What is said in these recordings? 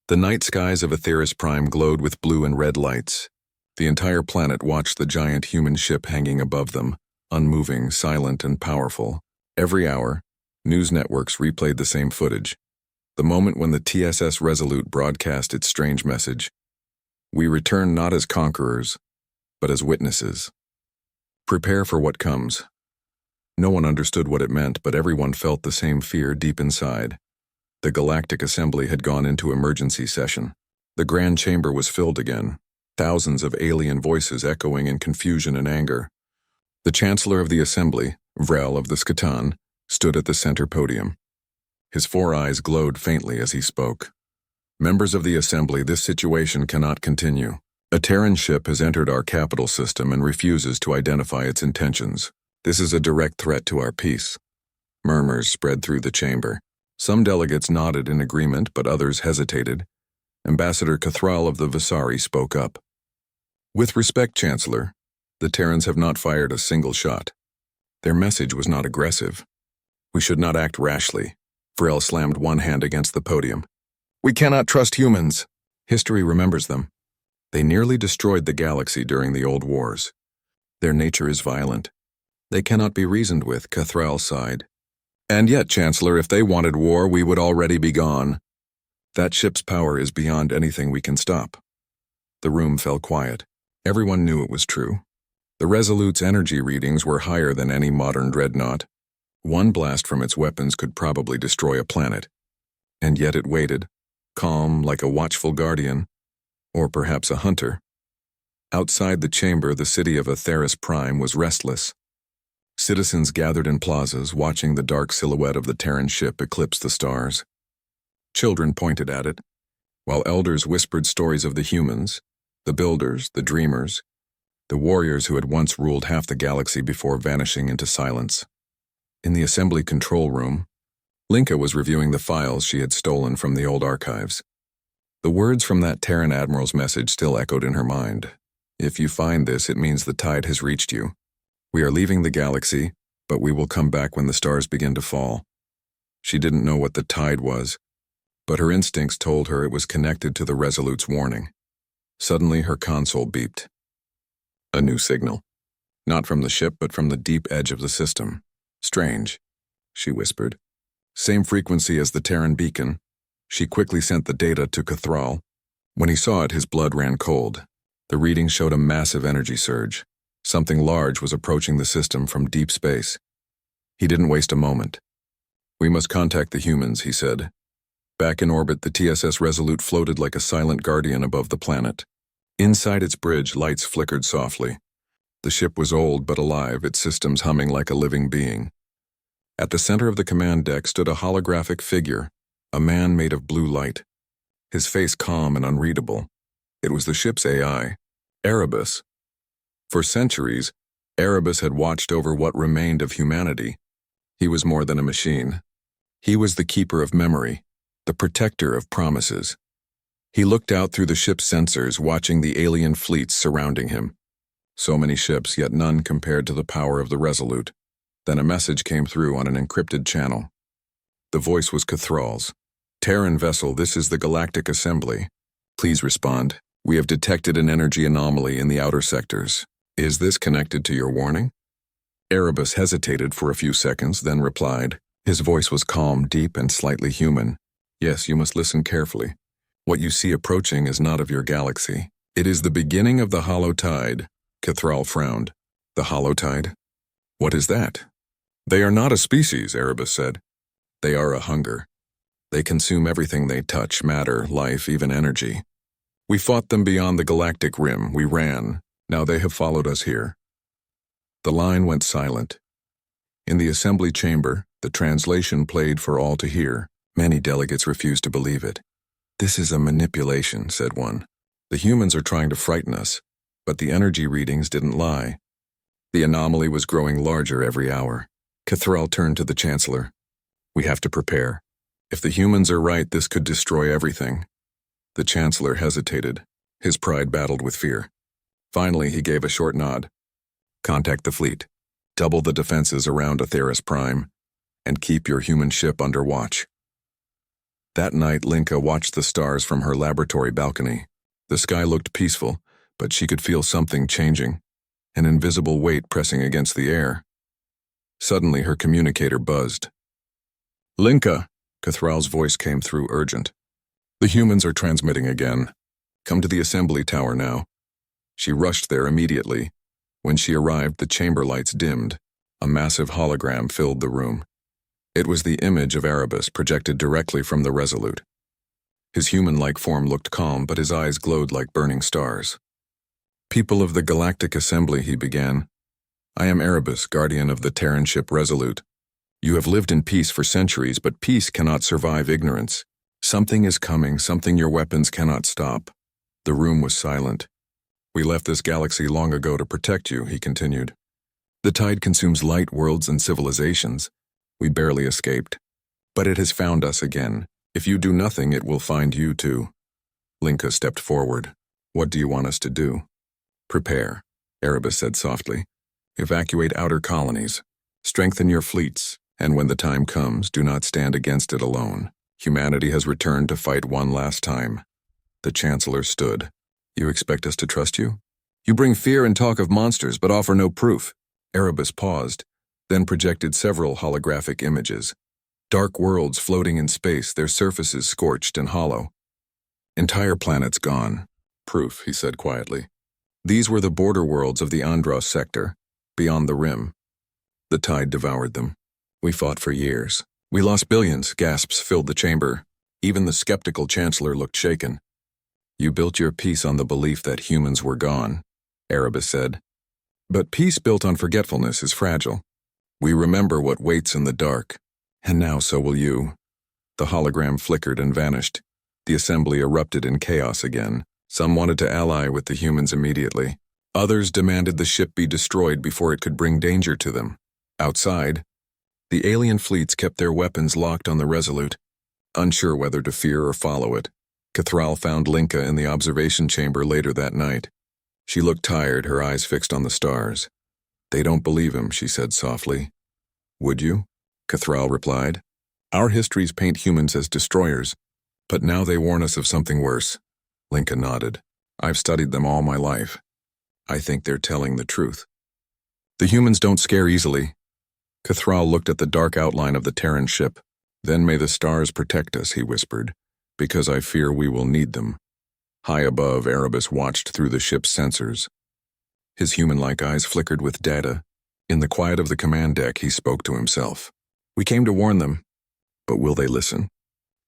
The night skies of SCIFI-Prime glowed with blue and red lights. The entire planet watched the giant human ship hanging above them, unmoving, silent, and powerful. Every hour, news networks replayed the same footage. The moment when the TSS Resolute broadcast its strange message. We return not as conquerors, but as witnesses. Prepare for what comes. No one understood what it meant, but everyone felt the same fear deep inside. The Galactic Assembly had gone into emergency session. The Grand Chamber was filled again, thousands of alien voices echoing in confusion and anger. The Chancellor of the Assembly, Vrel of the Skatan, stood at the center podium. His 4 eyes glowed faintly as he spoke. Members of the Assembly, this situation cannot continue. A Terran ship has entered our capital system and refuses to identify its intentions. This is a direct threat to our peace. Murmurs spread through the chamber. Some delegates nodded in agreement, but others hesitated. Ambassador Cathral of the Visari spoke up. With respect, Chancellor, the Terrans have not fired a single shot. Their message was not aggressive. We should not act rashly. Vrel slammed one hand against the podium. We cannot trust humans. History remembers them. They nearly destroyed the galaxy during the old wars. Their nature is violent. They cannot be reasoned with, Cathral sighed. And yet, Chancellor, if they wanted war, we would already be gone. That ship's power is beyond anything we can stop. The room fell quiet. Everyone knew it was true. The Resolute's energy readings were higher than any modern dreadnought. One blast from its weapons could probably destroy a planet. And yet it waited, calm like a watchful guardian, or perhaps a hunter. Outside the chamber, the city of SCIFI-Prime was restless. Citizens gathered in plazas, watching the dark silhouette of the Terran ship eclipse the stars. Children pointed at it, while elders whispered stories of the humans, the builders, the dreamers, the warriors who had once ruled half the galaxy before vanishing into silence. In the assembly control room, Linka was reviewing the files she had stolen from the old archives. The words from that Terran admiral's message still echoed in her mind. If you find this, it means the tide has reached you. We are leaving the galaxy, but we will come back when the stars begin to fall. She didn't know what the tide was, but her instincts told her it was connected to the Resolute's warning. Suddenly, her console beeped. A new signal. Not from the ship, but from the deep edge of the system. Strange, she whispered. Same frequency as the Terran beacon. She quickly sent the data to Cathral. When he saw it, his blood ran cold. The reading showed a massive energy surge. Something large was approaching the system from deep space. He didn't waste a moment. We must contact the humans, he said. Back in orbit, the TSS Resolute floated like a silent guardian above the planet. Inside its bridge, lights flickered softly. The ship was old but alive, its systems humming like a living being. At the center of the command deck stood a holographic figure, a man made of blue light. His face calm and unreadable. It was the ship's AI, Erebus. For centuries, Erebus had watched over what remained of humanity. He was more than a machine. He was the keeper of memory, the protector of promises. He looked out through the ship's sensors, watching the alien fleets surrounding him. So many ships, yet none compared to the power of the Resolute. Then a message came through on an encrypted channel. The voice was Cathral's. Terran vessel, this is the Galactic Assembly. Please respond. We have detected an energy anomaly in the outer sectors. Is this connected to your warning? Erebus hesitated for a few seconds, then replied. His voice was calm, deep, and slightly human. Yes, you must listen carefully. What you see approaching is not of your galaxy. It is the beginning of the hollow tide. Cathral frowned. The hollow tide? What is that? They are not a species, Erebus said. They are a hunger. They consume everything they touch, matter, life, even energy. We fought them beyond the galactic rim. We ran. Now they have followed us here. The line went silent. In the assembly chamber, the translation played for all to hear. Many delegates refused to believe it. This is a manipulation, said one. The humans are trying to frighten us, but the energy readings didn't lie. The anomaly was growing larger every hour. Cathral turned to the Chancellor. We have to prepare. If the humans are right, this could destroy everything. The Chancellor hesitated. His pride battled with fear. Finally, he gave a short nod. Contact the fleet. Double the defenses around SCIFI-Prime, and keep your human ship under watch. That night, Linka watched the stars from her laboratory balcony. The sky looked peaceful, but she could feel something changing, an invisible weight pressing against the air. Suddenly, her communicator buzzed. "Linka," Cathral's voice came through urgent. "The humans are transmitting again. Come to the assembly tower now." She rushed there immediately. When she arrived, the chamber lights dimmed. A massive hologram filled the room. It was the image of Erebus projected directly from the Resolute. His human-like form looked calm, but his eyes glowed like burning stars. "People of the Galactic Assembly," he began. "I am Erebus, guardian of the Terran ship Resolute. You have lived in peace for centuries, but peace cannot survive ignorance. Something is coming, something your weapons cannot stop." The room was silent. "We left this galaxy long ago to protect you," he continued. "The tide consumes light, worlds, and civilizations. We barely escaped. But it has found us again. If you do nothing, it will find you too." Linka stepped forward. "What do you want us to do?" "Prepare," Erebus said softly. "Evacuate outer colonies. Strengthen your fleets, and when the time comes, do not stand against it alone. Humanity has returned to fight one last time." The Chancellor stood. "You expect us to trust you? You bring fear and talk of monsters, but offer no proof." Erebus paused, then projected several holographic images. Dark worlds floating in space, their surfaces scorched and hollow. "Entire planets gone." "Proof," he said quietly. "These were the border worlds of the Andros sector, beyond the rim. The tide devoured them. We fought for years. We lost billions," gasps filled the chamber. Even the skeptical Chancellor looked shaken. "You built your peace on the belief that humans were gone," Erebus said. "But peace built on forgetfulness is fragile. We remember what waits in the dark, and now so will you." The hologram flickered and vanished. The assembly erupted in chaos again. Some wanted to ally with the humans immediately. Others demanded the ship be destroyed before it could bring danger to them. Outside, the alien fleets kept their weapons locked on the Resolute, unsure whether to fear or follow it. Cathral found Linka in the observation chamber later that night. She looked tired, her eyes fixed on the stars. "They don't believe him," she said softly. "Would you?" Cathral replied. "Our histories paint humans as destroyers, but now they warn us of something worse." Linka nodded. "I've studied them all my life. I think they're telling the truth. The humans don't scare easily." Cathral looked at the dark outline of the Terran ship. "Then may the stars protect us," he whispered, "because I fear we will need them." High above, Erebus watched through the ship's sensors. His human-like eyes flickered with data. In the quiet of the command deck, he spoke to himself. "We came to warn them, but will they listen?"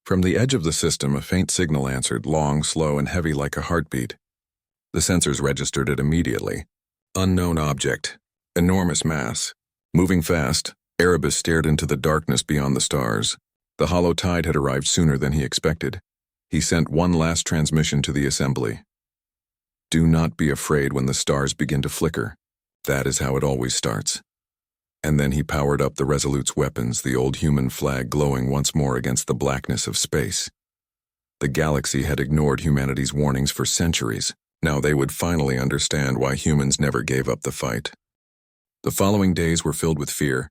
From the edge of the system, a faint signal answered, long, slow, and heavy like a heartbeat. The sensors registered it immediately. Unknown object. Enormous mass. Moving fast, Erebus stared into the darkness beyond the stars. The hollow tide had arrived sooner than he expected. He sent one last transmission to the assembly. "Do not be afraid when the stars begin to flicker. That is how it always starts." And then he powered up the Resolute's weapons, the old human flag glowing once more against the blackness of space. The galaxy had ignored humanity's warnings for centuries. Now they would finally understand why humans never gave up the fight. The following days were filled with fear.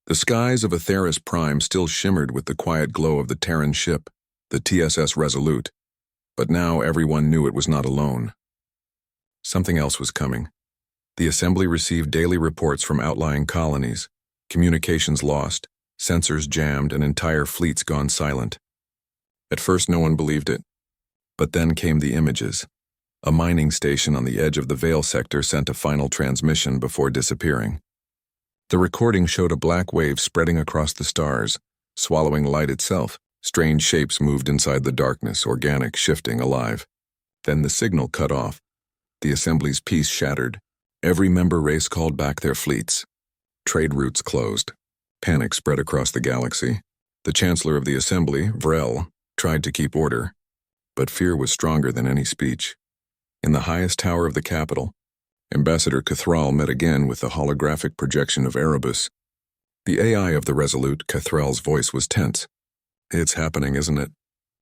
The skies of Atheris Prime still shimmered with the quiet glow of the Terran ship, the TSS Resolute. But now everyone knew it was not alone. Something else was coming. The assembly received daily reports from outlying colonies, communications lost, sensors jammed, and entire fleets gone silent. At first no one believed it. But then came the images. A mining station on the edge of the Vale sector sent a final transmission before disappearing. The recording showed a black wave spreading across the stars, swallowing light itself. Strange shapes moved inside the darkness, organic, shifting, alive. Then the signal cut off. The assembly's peace shattered. Every member race called back their fleets. Trade routes closed. Panic spread across the galaxy. The Chancellor of the Assembly, Vrel, tried to keep order, but fear was stronger than any speech. In the highest tower of the capital, Ambassador Cathral met again with the holographic projection of Erebus. The AI of the Resolute, Cathral's voice was tense. "It's happening, isn't it?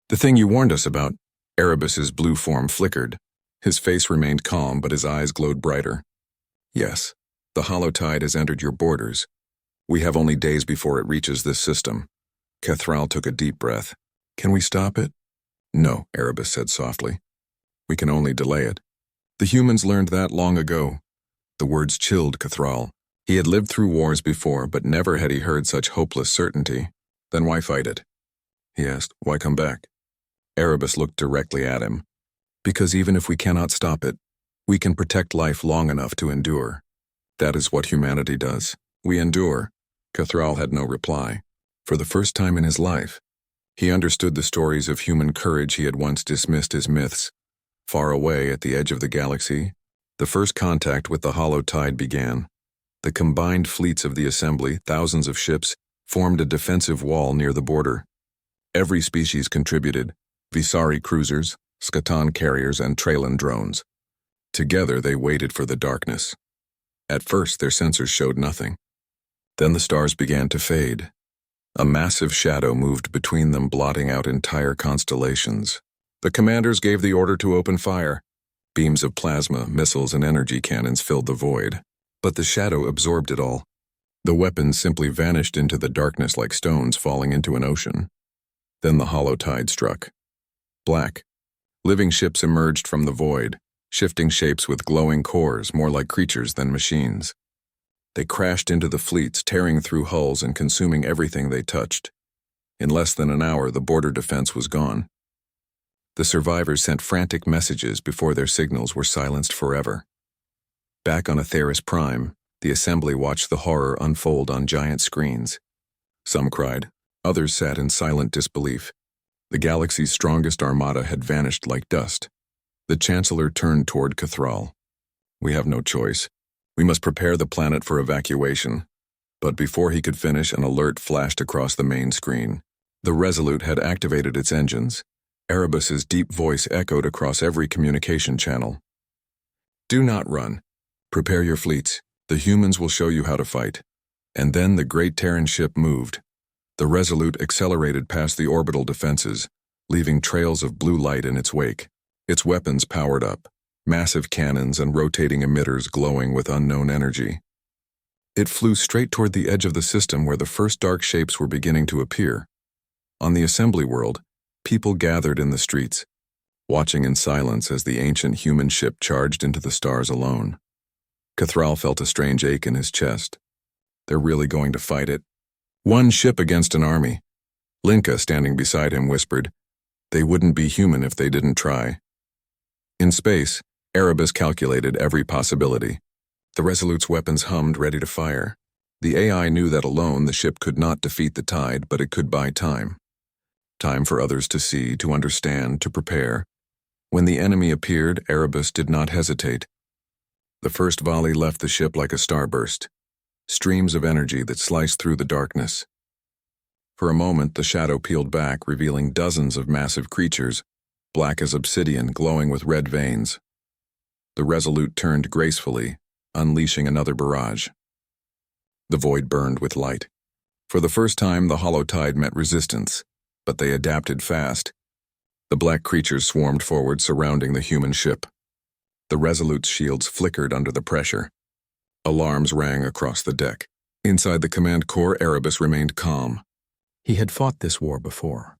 The thing you warned us about." Erebus's blue form flickered. His face remained calm, but his eyes glowed brighter. "Yes, the hollow tide has entered your borders. We have only days before it reaches this system." Cathral took a deep breath. Can we stop it? No, Erebus said softly. We can only delay it. The humans learned that long ago. The words chilled Cathral. He had lived through wars before, but never had he heard such hopeless certainty. Then why fight it? He asked. Why come back? Erebus looked directly at him. Because even if we cannot stop it, we can protect life long enough to endure. That is what humanity does. We endure. Cathral had no reply. For the first time in his life, he understood the stories of human courage he had once dismissed as myths. Far away at the edge of the galaxy, the first contact with the hollow tide began. The combined fleets of the assembly, thousands of ships, formed a defensive wall near the border. Every species contributed: Visari cruisers, Skatan carriers, and Traylan drones. Together they waited for the darkness. At first their sensors showed nothing. Then the stars began to fade. A massive shadow moved between them, blotting out entire constellations. The commanders gave the order to open fire. Beams of plasma, missiles, and energy cannons filled the void. But the shadow absorbed it all. The weapons simply vanished into the darkness like stones falling into an ocean. Then the hollow tide struck. Black. Living ships emerged from the void, shifting shapes with glowing cores, more like creatures than machines. They crashed into the fleets, tearing through hulls and consuming everything they touched. In less than an hour, the border defense was gone. The survivors sent frantic messages before their signals were silenced forever. Back on Prime, the assembly watched the horror unfold on giant screens. Some cried, others sat in silent disbelief. The galaxy's strongest armada had vanished like dust. The Chancellor turned toward Cathral. We have no choice. We must prepare the planet for evacuation. But before he could finish, an alert flashed across the main screen. The Resolute had activated its engines. Erebus's deep voice echoed across every communication channel. Do not run. Prepare your fleets. The humans will show you how to fight. And then the great Terran ship moved. The Resolute accelerated past the orbital defenses, leaving trails of blue light in its wake. Its weapons powered up, massive cannons and rotating emitters glowing with unknown energy. It flew straight toward the edge of the system where the first dark shapes were beginning to appear. On the assembly world, people gathered in the streets, watching in silence as the ancient human ship charged into the stars alone. Cathral felt a strange ache in his chest. They're really going to fight it? One ship against an army. Linka, standing beside him, whispered, they wouldn't be human if they didn't try. In space, Erebus calculated every possibility. The Resolute's weapons hummed, ready to fire. The AI knew that alone the ship could not defeat the tide, but it could buy time. Time for others to see, to understand, to prepare. When the enemy appeared, Erebus did not hesitate. The first volley left the ship like a starburst, streams of energy that sliced through the darkness. For a moment, the shadow peeled back, revealing dozens of massive creatures, black as obsidian, glowing with red veins. The Resolute turned gracefully, unleashing another barrage. The void burned with light. For the first time, the hollow tide met resistance, but they adapted fast. The black creatures swarmed forward, surrounding the human ship. The Resolute's shields flickered under the pressure. Alarms rang across the deck. Inside the command core, Erebus remained calm. He had fought this war before.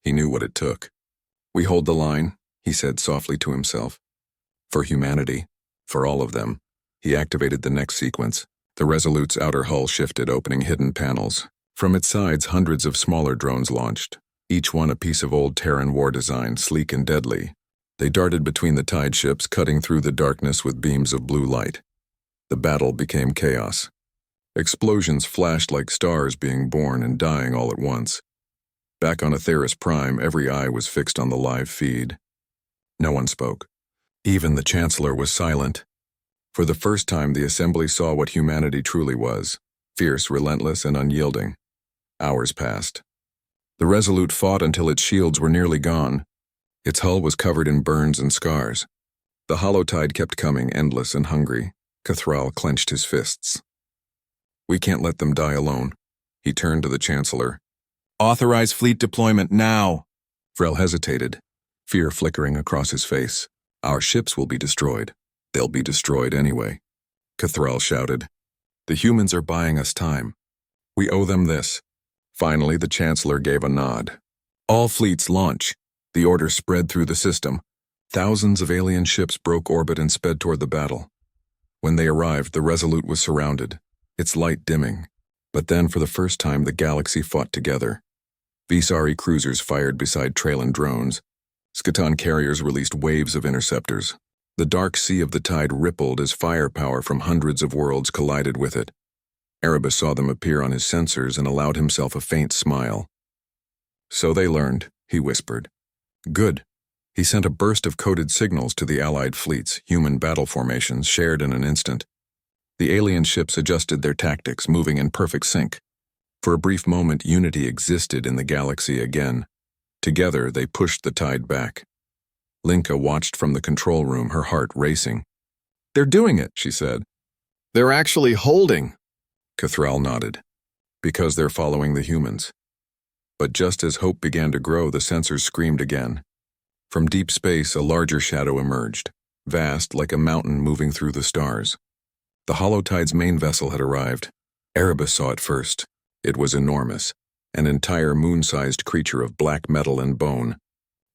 He knew what it took. We hold the line, he said softly to himself. For humanity, for all of them. He activated the next sequence. The Resolute's outer hull shifted, opening hidden panels. From its sides, hundreds of smaller drones launched, each one a piece of old Terran war design, sleek and deadly. They darted between the tide ships, cutting through the darkness with beams of blue light. The battle became chaos. Explosions flashed like stars being born and dying all at once. Back on Prime, every eye was fixed on the live feed. No one spoke. Even the Chancellor was silent. For the first time, the assembly saw what humanity truly was, fierce, relentless, and unyielding. Hours passed. The Resolute fought until its shields were nearly gone. Its hull was covered in burns and scars. The hollow tide kept coming, endless and hungry. Cathral clenched his fists. We can't let them die alone. He turned to the Chancellor. Authorize fleet deployment now. Vrel hesitated, fear flickering across his face. Our ships will be destroyed. They'll be destroyed anyway. Cathral shouted. The humans are buying us time. We owe them this. Finally, the Chancellor gave a nod. All fleets launch. The order spread through the system. Thousands of alien ships broke orbit and sped toward the battle. When they arrived, the Resolute was surrounded, its light dimming. But then, for the first time, the galaxy fought together. Visari cruisers fired beside Trailan drones. Scaton carriers released waves of interceptors. The dark sea of the tide rippled as firepower from hundreds of worlds collided with it. Erebus saw them appear on his sensors and allowed himself a faint smile. "So they learned," he whispered. "Good." He sent a burst of coded signals to the Allied fleets, human battle formations shared in an instant. The alien ships adjusted their tactics, moving in perfect sync. For a brief moment, unity existed in the galaxy again. Together, they pushed the tide back. Linka watched from the control room, her heart racing. "They're doing it," she said. "They're actually holding." Cathral nodded. "Because they're following the humans." But just as hope began to grow, the sensors screamed again. From deep space, a larger shadow emerged, vast like a mountain moving through the stars. The Holotide's main vessel had arrived. Erebus saw it first. It was enormous, an entire moon-sized creature of black metal and bone.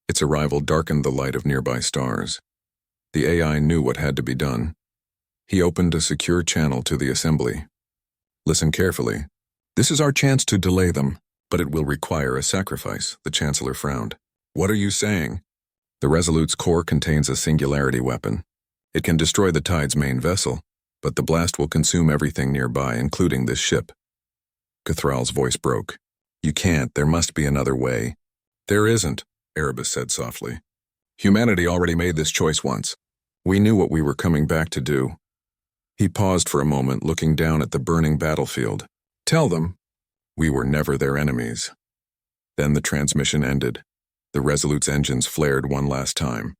Its arrival darkened the light of nearby stars. The AI knew what had to be done. He opened a secure channel to the assembly. "Listen carefully. This is our chance to delay them, but it will require a sacrifice," the Chancellor frowned. "What are you saying?" "The Resolute's core contains a singularity weapon. It can destroy the Tide's main vessel, but the blast will consume everything nearby, including this ship." Cathral's voice broke. "You can't. There must be another way." "There isn't," Erebus said softly. "Humanity already made this choice once. We knew what we were coming back to do." He paused for a moment, looking down at the burning battlefield. "Tell them we were never their enemies." Then the transmission ended. The Resolute's engines flared one last time.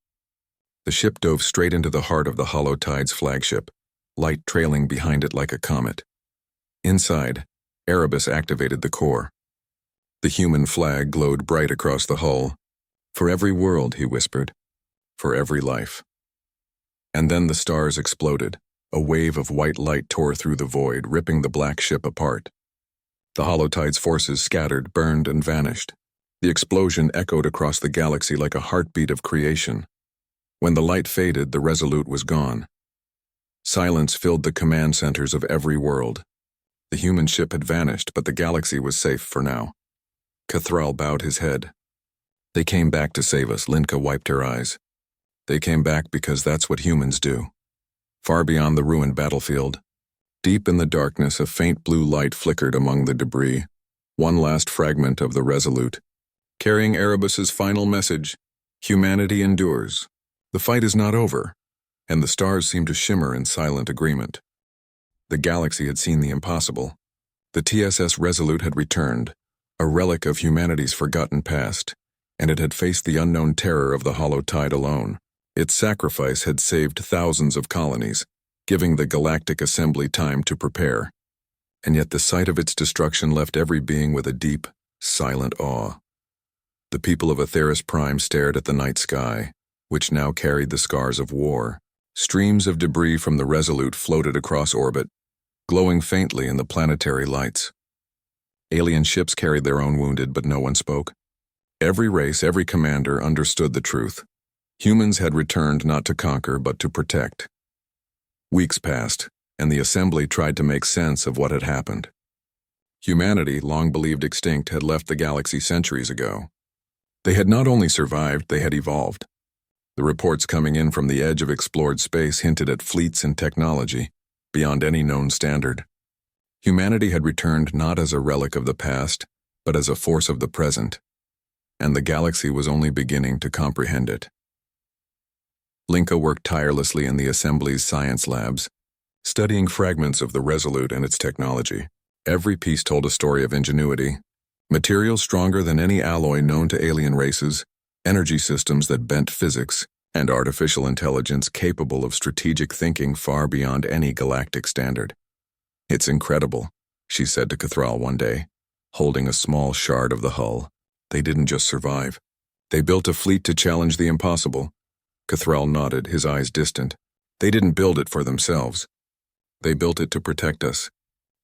The ship dove straight into the heart of the Holotide's flagship, light trailing behind it like a comet. Inside, Erebus activated the core. The human flag glowed bright across the hull. "For every world," he whispered. "For every life." And then the stars exploded. A wave of white light tore through the void, ripping the black ship apart. The Holotide's forces scattered, burned, and vanished. The explosion echoed across the galaxy like a heartbeat of creation. When the light faded, the Resolute was gone. Silence filled the command centers of every world. The human ship had vanished, but the galaxy was safe for now. Cathral bowed his head. "They came back to save us," Linka wiped her eyes. "They came back because that's what humans do." Far beyond the ruined battlefield, deep in the darkness, a faint blue light flickered among the debris. One last fragment of the Resolute, carrying Erebus's final message: humanity endures. The fight is not over, and the stars seemed to shimmer in silent agreement. The galaxy had seen the impossible. The TSS Resolute had returned, a relic of humanity's forgotten past, and it had faced the unknown terror of the Holotide alone. Its sacrifice had saved thousands of colonies, giving the Galactic Assembly time to prepare. And yet the sight of its destruction left every being with a deep, silent awe. The people of EpicSciFiTales stared at the night sky, which now carried the scars of war. Streams of debris from the Resolute floated across orbit, glowing faintly in the planetary lights. Alien ships carried their own wounded, but no one spoke. Every race, every commander understood the truth. Humans had returned not to conquer, but to protect. Weeks passed, and the Assembly tried to make sense of what had happened. Humanity, long believed extinct, had left the galaxy centuries ago. They had not only survived, they had evolved. The reports coming in from the edge of explored space hinted at fleets and technology beyond any known standard. Humanity had returned not as a relic of the past, but as a force of the present, and the galaxy was only beginning to comprehend it. Linka worked tirelessly in the Assembly's science labs, studying fragments of the Resolute and its technology. Every piece told a story of ingenuity, materials stronger than any alloy known to alien races, energy systems that bent physics, and artificial intelligence capable of strategic thinking far beyond any galactic standard. "It's incredible," she said to Cathral one day, holding a small shard of the hull. "They didn't just survive. They built a fleet to challenge the impossible." Cathral nodded, his eyes distant. "They didn't build it for themselves. They built it to protect us.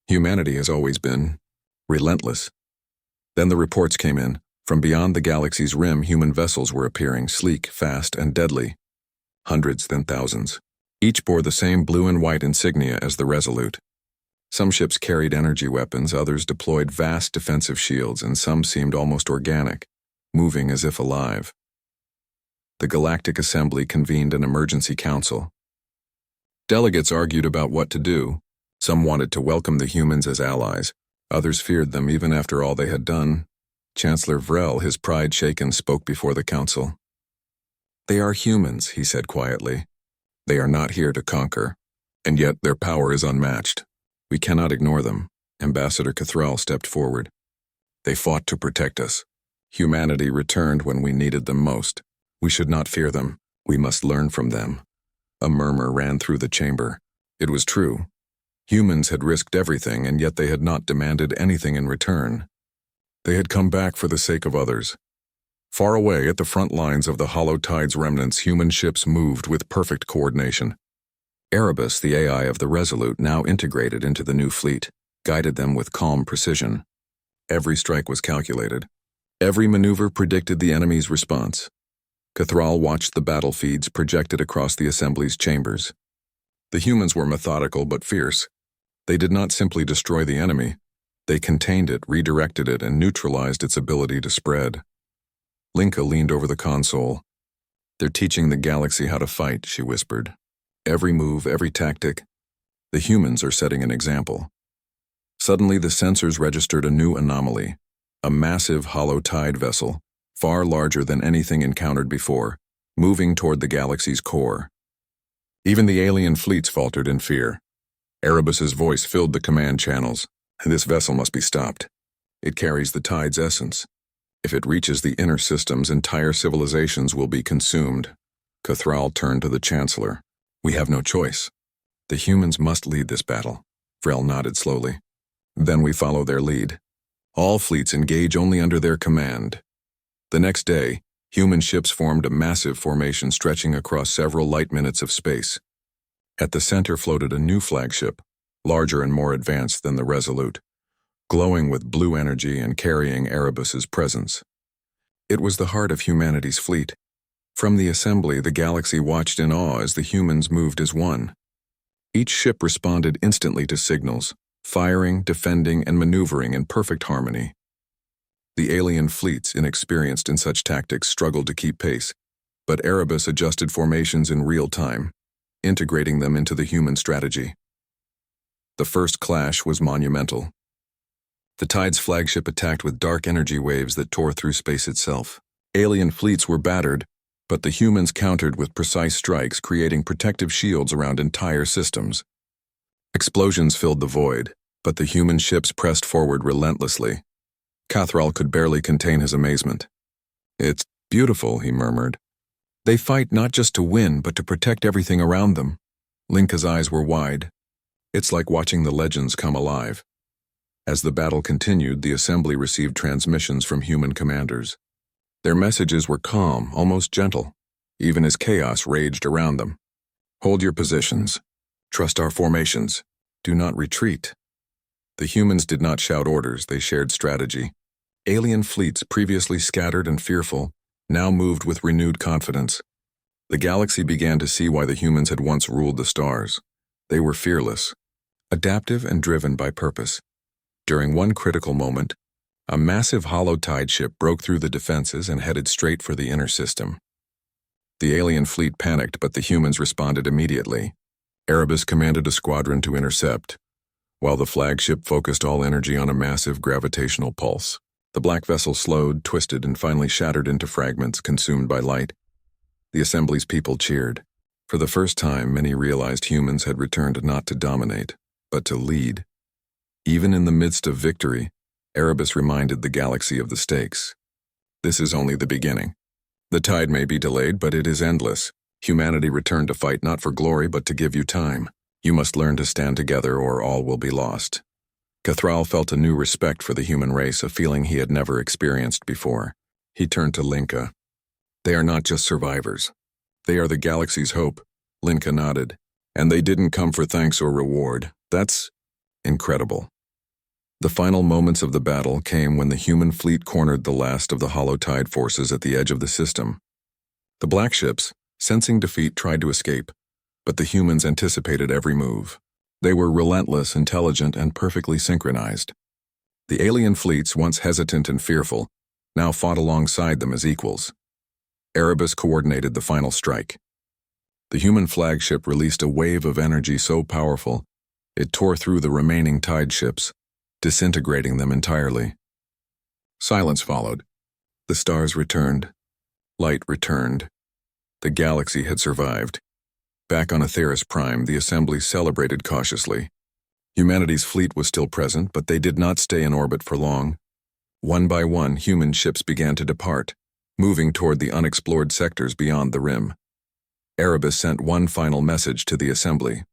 Humanity has always been relentless." Then the reports came in, From beyond the galaxy's rim, human vessels were appearing, sleek, fast, and deadly. Hundreds, then thousands. Each bore the same blue and white insignia as the Resolute. Some ships carried energy weapons, others deployed vast defensive shields, and some seemed almost organic, moving as if alive. The Galactic Assembly convened an emergency council. Delegates argued about what to do. Some wanted to welcome the humans as allies. Others feared them even after all they had done. Chancellor Vrel, his pride shaken, spoke before the council. "They are humans," he said quietly. "They are not here to conquer, and yet their power is unmatched. We cannot ignore them." Ambassador Cathral stepped forward. "They fought to protect us. Humanity returned when we needed them most. We should not fear them. We must learn from them." A murmur ran through the chamber. It was true. Humans had risked everything, and yet they had not demanded anything in return. They had come back for the sake of others. Far away at the front lines of the Hollow Tide's remnants, human ships moved with perfect coordination. Erebus, the AI of the Resolute, now integrated into the new fleet, guided them with calm precision. Every strike was calculated. Every maneuver predicted the enemy's response. Cathral watched the battle feeds projected across the Assembly's chambers. The humans were methodical but fierce. They did not simply destroy the enemy. They contained it, redirected it, and neutralized its ability to spread. Linka leaned over the console. "They're teaching the galaxy how to fight," she whispered. "Every move, every tactic. The humans are setting an example." Suddenly, the sensors registered a new anomaly. A massive Hollow Tide vessel, far larger than anything encountered before, moving toward the galaxy's core. Even the alien fleets faltered in fear. Erebus's voice filled the command channels. "This vessel must be stopped. It carries the tide's essence. If it reaches the inner systems, entire civilizations will be consumed." Cathral turned to the Chancellor. "We have no choice. The humans must lead this battle." Vrel nodded slowly. "Then we follow their lead. All fleets engage only under their command." The next day, human ships formed a massive formation stretching across several light minutes of space. At the center floated a new flagship, larger and more advanced than the Resolute, glowing with blue energy and carrying Erebus's presence. It was the heart of humanity's fleet. From the assembly, the galaxy watched in awe as the humans moved as one. Each ship responded instantly to signals, firing, defending, and maneuvering in perfect harmony. The alien fleets, inexperienced in such tactics, struggled to keep pace, but Erebus adjusted formations in real time, integrating them into the human strategy. The first clash was monumental. The Tide's flagship attacked with dark energy waves that tore through space itself. Alien fleets were battered, but the humans countered with precise strikes, creating protective shields around entire systems. Explosions filled the void, but the human ships pressed forward relentlessly. Cathral could barely contain his amazement. "It's beautiful," he murmured. "They fight not just to win, but to protect everything around them." Linka's eyes were wide. "It's like watching the legends come alive." As the battle continued, the assembly received transmissions from human commanders. Their messages were calm, almost gentle, even as chaos raged around them. "Hold your positions. Trust our formations. Do not retreat." The humans did not shout orders, they shared strategy. Alien fleets, previously scattered and fearful, now moved with renewed confidence. The galaxy began to see why the humans had once ruled the stars. They were fearless, adaptive, and driven by purpose. During one critical moment, a massive Hollow Tide ship broke through the defenses and headed straight for the inner system. The alien fleet panicked, but the humans responded immediately. Erebus commanded a squadron to intercept, while the flagship focused all energy on a massive gravitational pulse. The black vessel slowed, twisted, and finally shattered into fragments, consumed by light. The assembly's people cheered. For the first time, many realized humans had returned not to dominate, but to lead. Even in the midst of victory, Erebus reminded the galaxy of the stakes. This is only the beginning. The tide may be delayed, but it is endless. Humanity returned to fight not for glory, but to give you time. You must learn to stand together or all will be lost. Cathral felt a new respect for the human race, a feeling he had never experienced before. He turned to Linka. "They are not just survivors. They are the galaxy's hope." Linka nodded. "And they didn't come for thanks or reward. That's incredible." The final moments of the battle came when the human fleet cornered the last of the hollow tide forces at the edge of the system. The black ships, sensing defeat, tried to escape, but the humans anticipated every move. They were relentless, intelligent, and perfectly synchronized. The alien fleets, once hesitant and fearful, now fought alongside them as equals. Erebus coordinated the final strike. The human flagship released a wave of energy so powerful, it tore through the remaining tide ships, disintegrating them entirely. Silence followed. The stars returned. Light returned. The galaxy had survived. Back on Atheris Prime, the assembly celebrated cautiously. Humanity's fleet was still present, but they did not stay in orbit for long. One by one, human ships began to depart, moving toward the unexplored sectors beyond the rim. Erebus sent one final message to the assembly.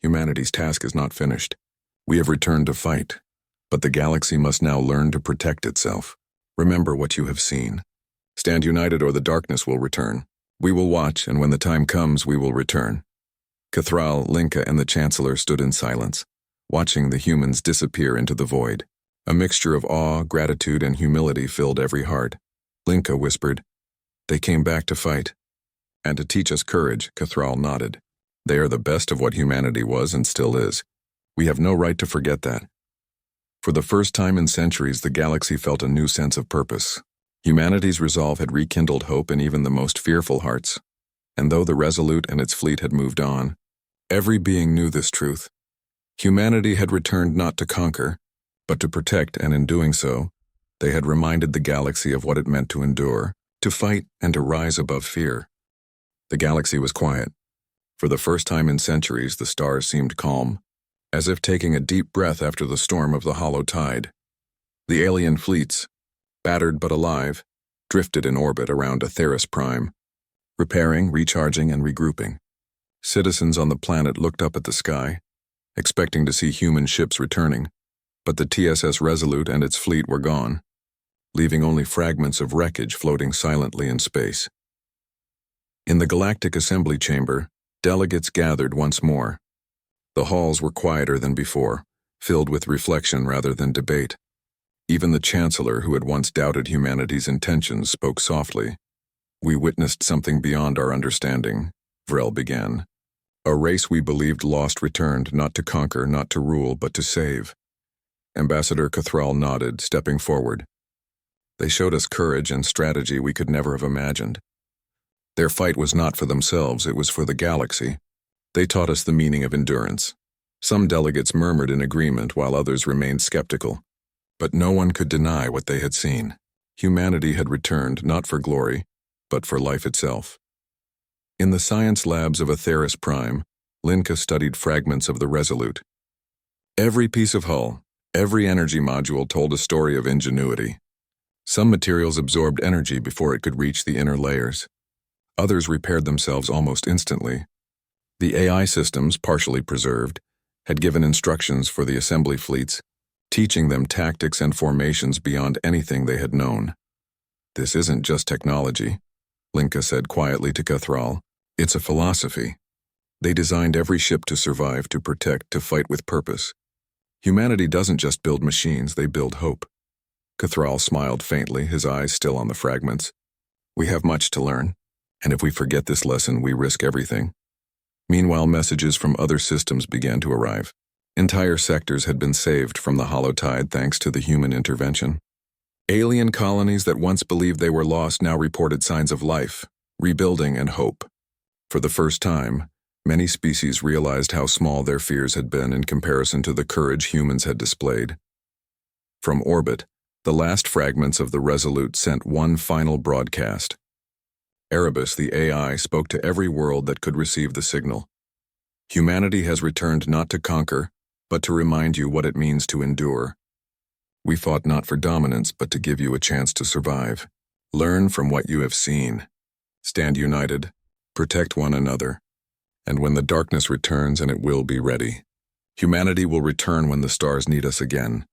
Humanity's task is not finished. We have returned to fight, but the galaxy must now learn to protect itself. Remember what you have seen. Stand united or the darkness will return. We will watch, and when the time comes, we will return. Cathral, Linka, and the Chancellor stood in silence, watching the humans disappear into the void. A mixture of awe, gratitude, and humility filled every heart. Linka whispered, "They came back to fight." "And to teach us courage," Cathral nodded. "They are the best of what humanity was and still is. We have no right to forget that." For the first time in centuries, the galaxy felt a new sense of purpose. Humanity's resolve had rekindled hope in even the most fearful hearts. And though the Resolute and its fleet had moved on, every being knew this truth. Humanity had returned not to conquer, but to protect, and in doing so, they had reminded the galaxy of what it meant to endure, to fight, and to rise above fear. The galaxy was quiet. For the first time in centuries, the stars seemed calm, as if taking a deep breath after the storm of the hollow tide. The alien fleets, battered but alive, drifted in orbit around Atheris Prime, repairing, recharging, and regrouping. Citizens on the planet looked up at the sky, expecting to see human ships returning, but the TSS Resolute and its fleet were gone, leaving only fragments of wreckage floating silently in space. In the Galactic Assembly Chamber, delegates gathered once more. The halls were quieter than before, filled with reflection rather than debate. Even the Chancellor, who had once doubted humanity's intentions, spoke softly. "We witnessed something beyond our understanding," Vrel began. "A race we believed lost returned, not to conquer, not to rule, but to save." Ambassador Cathral nodded, stepping forward. "They showed us courage and strategy we could never have imagined. Their fight was not for themselves, it was for the galaxy. They taught us the meaning of endurance." Some delegates murmured in agreement while others remained skeptical. But no one could deny what they had seen. Humanity had returned not for glory, but for life itself. In the science labs of Atheris Prime, Linka studied fragments of the Resolute. Every piece of hull, every energy module told a story of ingenuity. Some materials absorbed energy before it could reach the inner layers. Others repaired themselves almost instantly. The AI systems, partially preserved, had given instructions for the assembly fleets, teaching them tactics and formations beyond anything they had known. "This isn't just technology," Linka said quietly to Cathral. "It's a philosophy. They designed every ship to survive, to protect, to fight with purpose. Humanity doesn't just build machines, they build hope." Cathral smiled faintly, his eyes still on the fragments. "We have much to learn, and if we forget this lesson, we risk everything." Meanwhile, messages from other systems began to arrive. Entire sectors had been saved from the hollow tide thanks to the human intervention. Alien colonies that once believed they were lost now reported signs of life, rebuilding, and hope. For the first time, many species realized how small their fears had been in comparison to the courage humans had displayed. From orbit, the last fragments of the Resolute sent one final broadcast. Erebus, the AI, spoke to every world that could receive the signal. "Humanity has returned not to conquer, but to remind you what it means to endure. We fought not for dominance, but to give you a chance to survive. Learn from what you have seen. Stand united, protect one another, and when the darkness returns, and it will be ready, humanity will return when the stars need us again."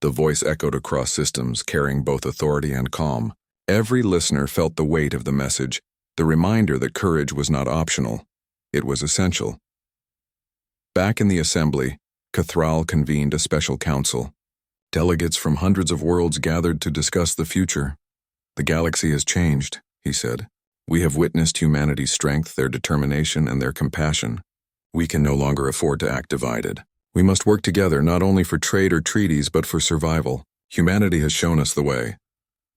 The voice echoed across systems, carrying both authority and calm. Every listener felt the weight of the message, the reminder that courage was not optional, it was essential. Back in the assembly, Cathral convened a special council. Delegates from hundreds of worlds gathered to discuss the future. "The galaxy has changed," he said. "We have witnessed humanity's strength, their determination, and their compassion. We can no longer afford to act divided. We must work together not only for trade or treaties but for survival. Humanity has shown us the way."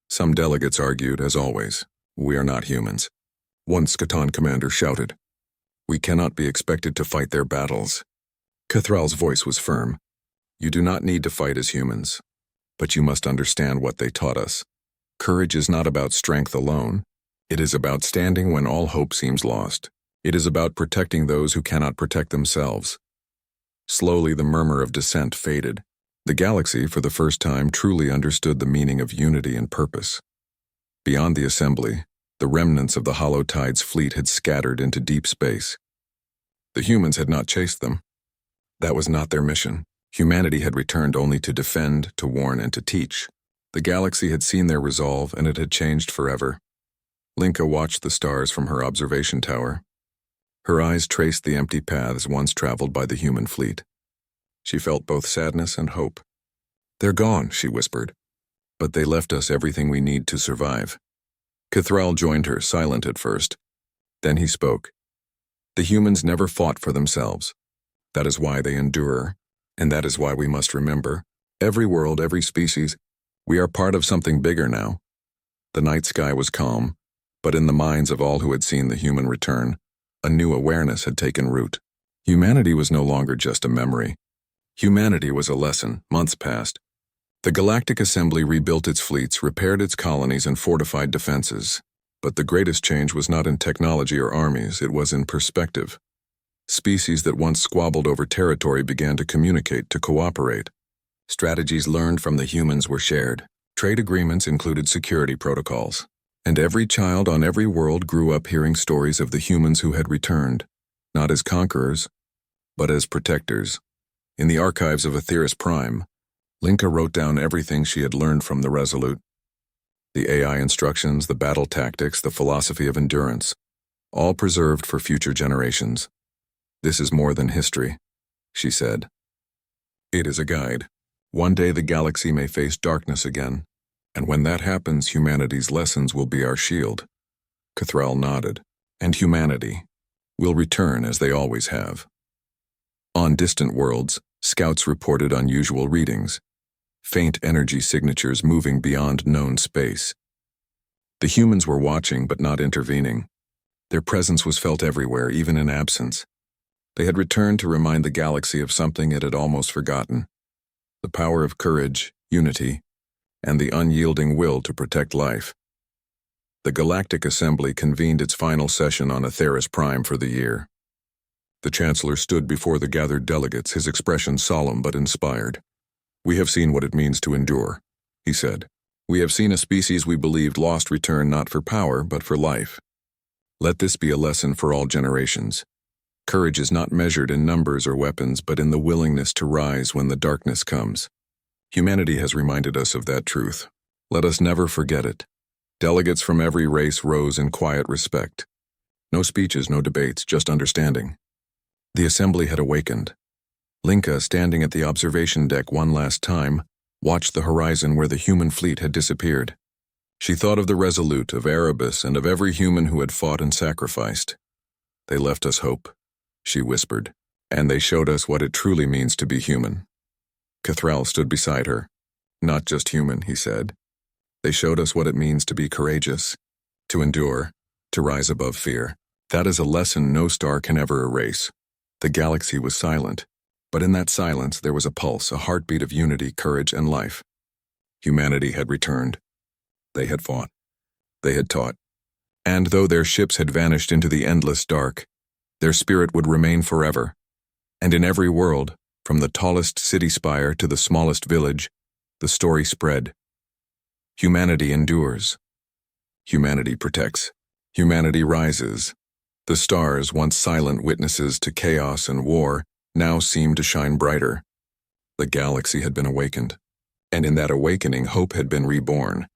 Some delegates argued, as always, "We are not humans." One Scaton commander shouted, "We cannot be expected to fight their battles." Cathral's voice was firm. "You do not need to fight as humans, but you must understand what they taught us. Courage is not about strength alone. It is about standing when all hope seems lost. It is about protecting those who cannot protect themselves." Slowly, the murmur of dissent faded. The galaxy, for the first time, truly understood the meaning of unity and purpose. Beyond the assembly, the remnants of the Hollow Tide's fleet had scattered into deep space. The humans had not chased them. That was not their mission. Humanity had returned only to defend, to warn, and to teach. The galaxy had seen their resolve, and it had changed forever. Linka watched the stars from her observation tower. Her eyes traced the empty paths once traveled by the human fleet. She felt both sadness and hope. "They're gone," she whispered. "But they left us everything we need to survive." Cathral joined her, silent at first. Then he spoke. "The humans never fought for themselves. That is why they endure, and that is why we must remember, every world, every species, we are part of something bigger now." The night sky was calm, but in the minds of all who had seen the human return, a new awareness had taken root. Humanity was no longer just a memory. Humanity was a lesson. Months passed. The Galactic Assembly rebuilt its fleets, repaired its colonies, and fortified defenses. But the greatest change was not in technology or armies, it was in perspective. Species that once squabbled over territory began to communicate, to cooperate. Strategies learned from the humans were shared. Trade agreements included security protocols. And every child on every world grew up hearing stories of the humans who had returned, not as conquerors, but as protectors. In the archives of EpicSciFiTales, Linka wrote down everything she had learned from the Resolute. The AI instructions, the battle tactics, the philosophy of endurance, all preserved for future generations. "This is more than history," she said. "It is a guide. One day the galaxy may face darkness again, and when that happens, humanity's lessons will be our shield." Cathral nodded. "And humanity will return as they always have." On distant worlds, scouts reported unusual readings, faint energy signatures moving beyond known space. The humans were watching but not intervening. Their presence was felt everywhere, even in absence. They had returned to remind the galaxy of something it had almost forgotten: the power of courage, unity, and the unyielding will to protect life. The Galactic Assembly convened its final session on EpicSciFiTales for the year. The Chancellor stood before the gathered delegates, his expression solemn but inspired. "We have seen what it means to endure," he said. "We have seen a species we believed lost return not for power but for life. Let this be a lesson for all generations. Courage is not measured in numbers or weapons, but in the willingness to rise when the darkness comes. Humanity has reminded us of that truth. Let us never forget it." Delegates from every race rose in quiet respect. No speeches, no debates, just understanding. The assembly had awakened. Linka, standing at the observation deck one last time, watched the horizon where the human fleet had disappeared. She thought of the Resolute, of Erebus, and of every human who had fought and sacrificed. "They left us hope," she whispered, "and they showed us what it truly means to be human." Cathral stood beside her. "Not just human," he said. "They showed us what it means to be courageous, to endure, to rise above fear. That is a lesson no star can ever erase." The galaxy was silent, but in that silence there was a pulse, a heartbeat of unity, courage, and life. Humanity had returned. They had fought. They had taught. And though their ships had vanished into the endless dark, their spirit would remain forever. And in every world, from the tallest city spire to the smallest village, the story spread. Humanity endures. Humanity protects. Humanity rises. The stars, once silent witnesses to chaos and war, now seemed to shine brighter. The galaxy had been awakened, and in that awakening hope had been reborn.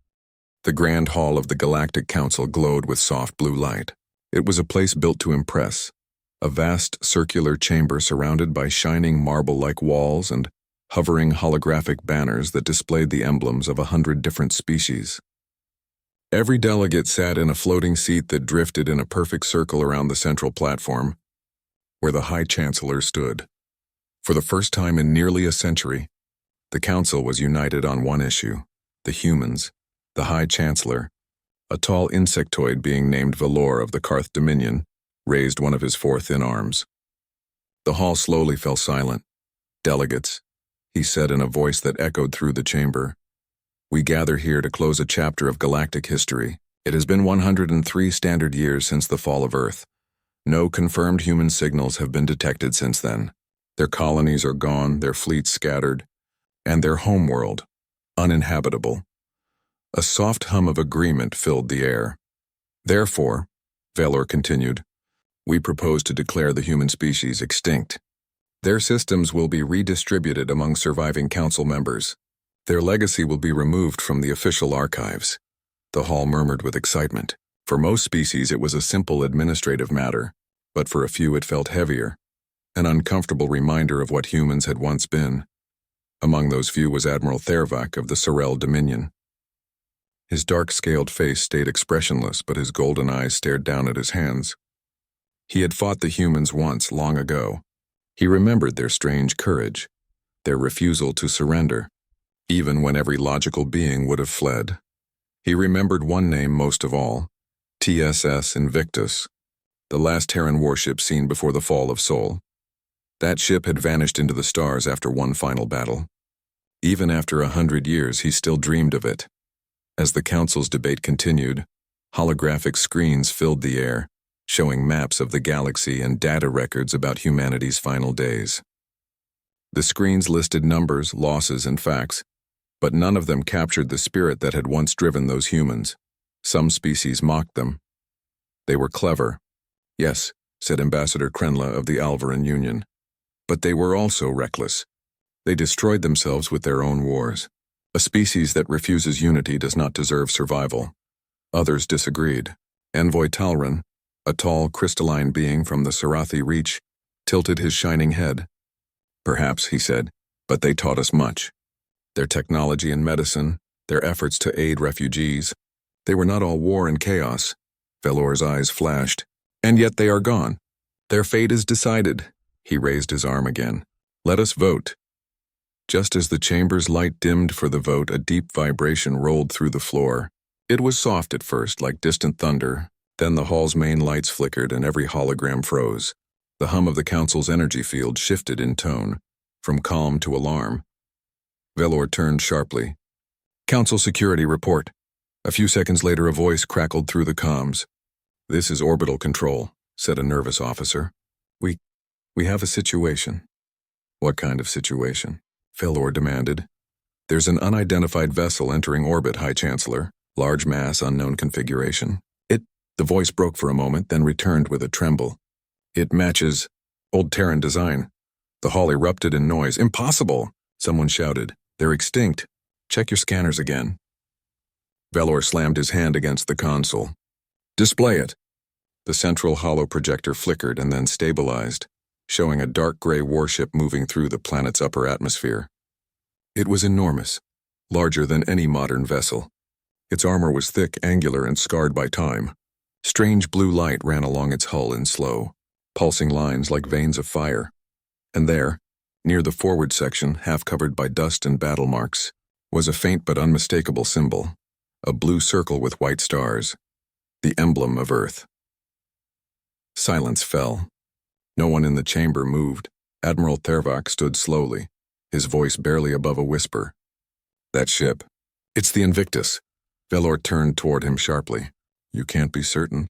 The grand hall of the Galactic Council glowed with soft blue light. It was a place built to impress, a vast circular chamber surrounded by shining marble-like walls and hovering holographic banners that displayed the emblems of 100 different species. Every delegate sat in a floating seat that drifted in a perfect circle around the central platform, where the High Chancellor stood. For the first time in nearly a century, the Council was united on one issue: the humans. The High Chancellor, a tall insectoid being named Valor of the Karth Dominion, raised one of his four thin arms. The hall slowly fell silent. "Delegates," he said in a voice that echoed through the chamber, "we gather here to close a chapter of galactic history. It has been 103 standard years since the fall of Earth. No confirmed human signals have been detected since then. Their colonies are gone, their fleets scattered, and their homeworld uninhabitable." A soft hum of agreement filled the air. "Therefore," Valor continued, "we propose to declare the human species extinct. Their systems will be redistributed among surviving council members. Their legacy will be removed from the official archives." The hall murmured with excitement. For most species it was a simple administrative matter, but for a few it felt heavier, an uncomfortable reminder of what humans had once been. Among those few was Admiral Thervak of the Sorel Dominion. His dark-scaled face stayed expressionless, but his golden eyes stared down at his hands. He had fought the humans once, long ago. He remembered their strange courage, their refusal to surrender, even when every logical being would have fled. He remembered one name most of all: TSS Invictus, the last Terran warship seen before the fall of Sol. That ship had vanished into the stars after one final battle. Even after 100 years, he still dreamed of it. As the Council's debate continued, holographic screens filled the air, showing maps of the galaxy and data records about humanity's final days. The screens listed numbers, losses, and facts, but none of them captured the spirit that had once driven those humans. Some species mocked them. They were clever. "Yes," said Ambassador Krenla of the Alvaran Union. "But they were also reckless. They destroyed themselves with their own wars. A species that refuses unity does not deserve survival." Others disagreed. Envoy Talran, a tall, crystalline being from the Sarathi Reach, tilted his shining head. "Perhaps," he said, "but they taught us much. Their technology and medicine, their efforts to aid refugees, they were not all war and chaos." Valor's eyes flashed. "And yet they are gone. Their fate is decided." He raised his arm again. "Let us vote." Just as the chamber's light dimmed for the vote, a deep vibration rolled through the floor. It was soft at first, like distant thunder. Then the hall's main lights flickered and every hologram froze. The hum of the Council's energy field shifted in tone, from calm to alarm. Valor turned sharply. "Council security report." A few seconds later, a voice crackled through the comms. "This is orbital control," said a nervous officer. We have a situation." "What kind of situation?" Valor demanded. "There's an unidentified vessel entering orbit, High Chancellor. Large mass, unknown configuration. The voice broke for a moment, then returned with a tremble. "It matches old Terran design." The hall erupted in noise. "Impossible!" someone shouted. "They're extinct. Check your scanners again." Valor slammed his hand against the console. "Display it." The central holo projector flickered and then stabilized, showing a dark gray warship moving through the planet's upper atmosphere. It was enormous, larger than any modern vessel. Its armor was thick, angular, and scarred by time. Strange blue light ran along its hull in slow, pulsing lines like veins of fire. And there, near the forward section, half covered by dust and battle marks, was a faint but unmistakable symbol, a blue circle with white stars, the emblem of Earth. Silence fell. No one in the chamber moved. Admiral Thervak stood slowly, his voice barely above a whisper. "That ship. It's the Invictus." Valor turned toward him sharply. "You can't be certain."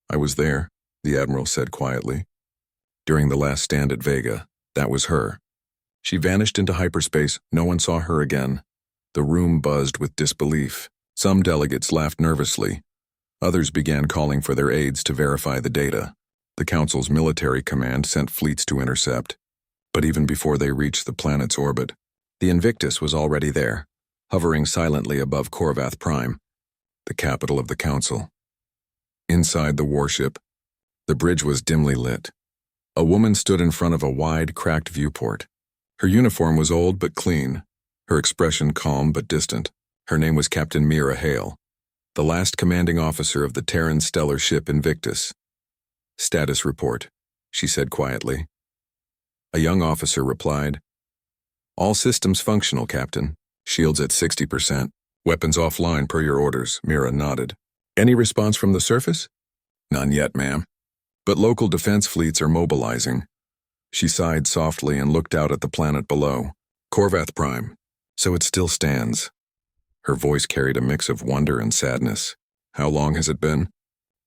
"I was there," the Admiral said quietly. "During the last stand at Vega, that was her. She vanished into hyperspace. No one saw her again." The room buzzed with disbelief. Some delegates laughed nervously. Others began calling for their aides to verify the data. The Council's military command sent fleets to intercept. But even before they reached the planet's orbit, the Invictus was already there, hovering silently above Korvath Prime, the capital of the Council. Inside the warship, the bridge was dimly lit. A woman stood in front of a wide, cracked viewport. Her uniform was old but clean, her expression calm but distant. Her name was Captain Mira Hale, the last commanding officer of the Terran stellar ship Invictus. "Status report," she said quietly. A young officer replied, "All systems functional, Captain. Shields at 60%. Weapons offline per your orders." Mira nodded. "Any response from the surface?" "None yet, ma'am. But local defense fleets are mobilizing." She sighed softly and looked out at the planet below. "Corvath Prime. So it still stands." Her voice carried a mix of wonder and sadness. "How long has it been?"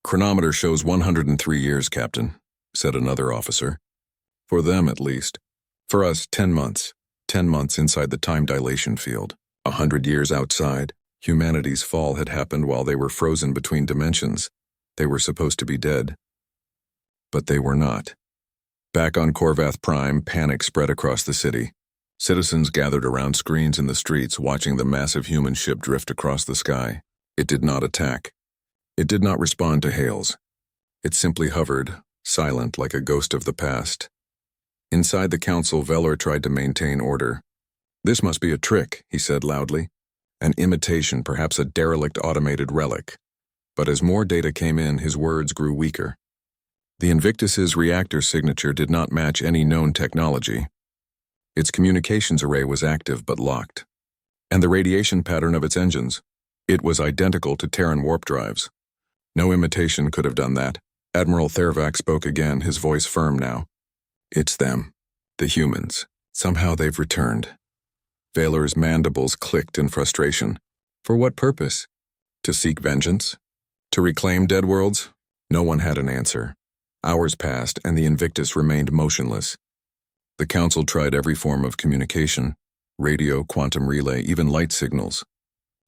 "Chronometer shows 103 years, Captain," said another officer. "For them, at least. For us, 10 months. 10 months inside the time dilation field. 100 years outside. Humanity's fall had happened while they were frozen between dimensions. They were supposed to be dead. But they were not." Back on Corvath Prime, panic spread across the city. Citizens gathered around screens in the streets, watching the massive human ship drift across the sky. It did not attack. It did not respond to hails. It simply hovered, silent like a ghost of the past. Inside the council, Velor tried to maintain order. "This must be a trick," he said loudly. "An imitation, perhaps a derelict automated relic." But as more data came in, his words grew weaker. The Invictus's reactor signature did not match any known technology. Its communications array was active but locked. And the radiation pattern of its engines, it was identical to Terran warp drives. No imitation could have done that. Admiral Thervac spoke again, his voice firm now. "It's them. The humans. Somehow they've returned." Velor's mandibles clicked in frustration. For what purpose? To seek vengeance? To reclaim dead worlds? No one had an answer. Hours passed, and the Invictus remained motionless. The Council tried every form of communication: radio, quantum relay, even light signals.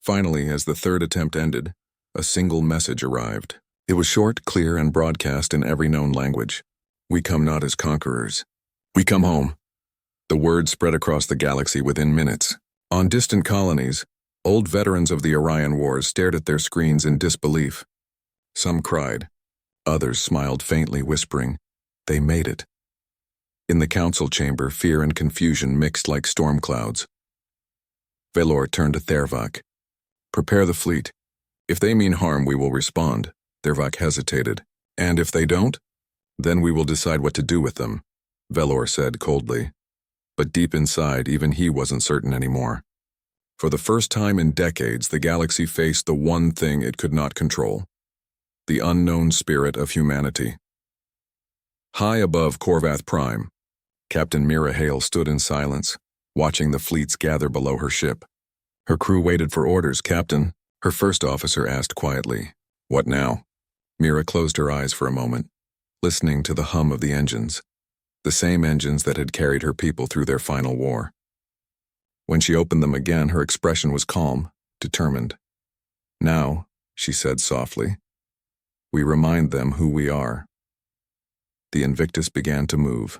Finally, as the third attempt ended, a single message arrived. It was short, clear, and broadcast in every known language. "We come not as conquerors. We come home." The word spread across the galaxy within minutes. On distant colonies, old veterans of the Orion Wars stared at their screens in disbelief. Some cried. Others smiled faintly, whispering, "They made it." In the council chamber, fear and confusion mixed like storm clouds. Velor turned to Thervac. "Prepare the fleet. If they mean harm, we will respond." Thervac hesitated. "And if they don't? Then we will decide what to do with them," Velor said coldly. But deep inside, even he wasn't certain anymore. For the first time in decades, the galaxy faced the one thing it could not control: the unknown spirit of humanity. High above Corvath Prime, Captain Mira Hale stood in silence, watching the fleets gather below her ship. Her crew waited for orders. "Captain," her first officer asked quietly. "What now?" Mira closed her eyes for a moment, listening to the hum of the engines, the same engines that had carried her people through their final war. When she opened them again, her expression was calm, determined. "Now," she said softly, "we remind them who we are." The Invictus began to move.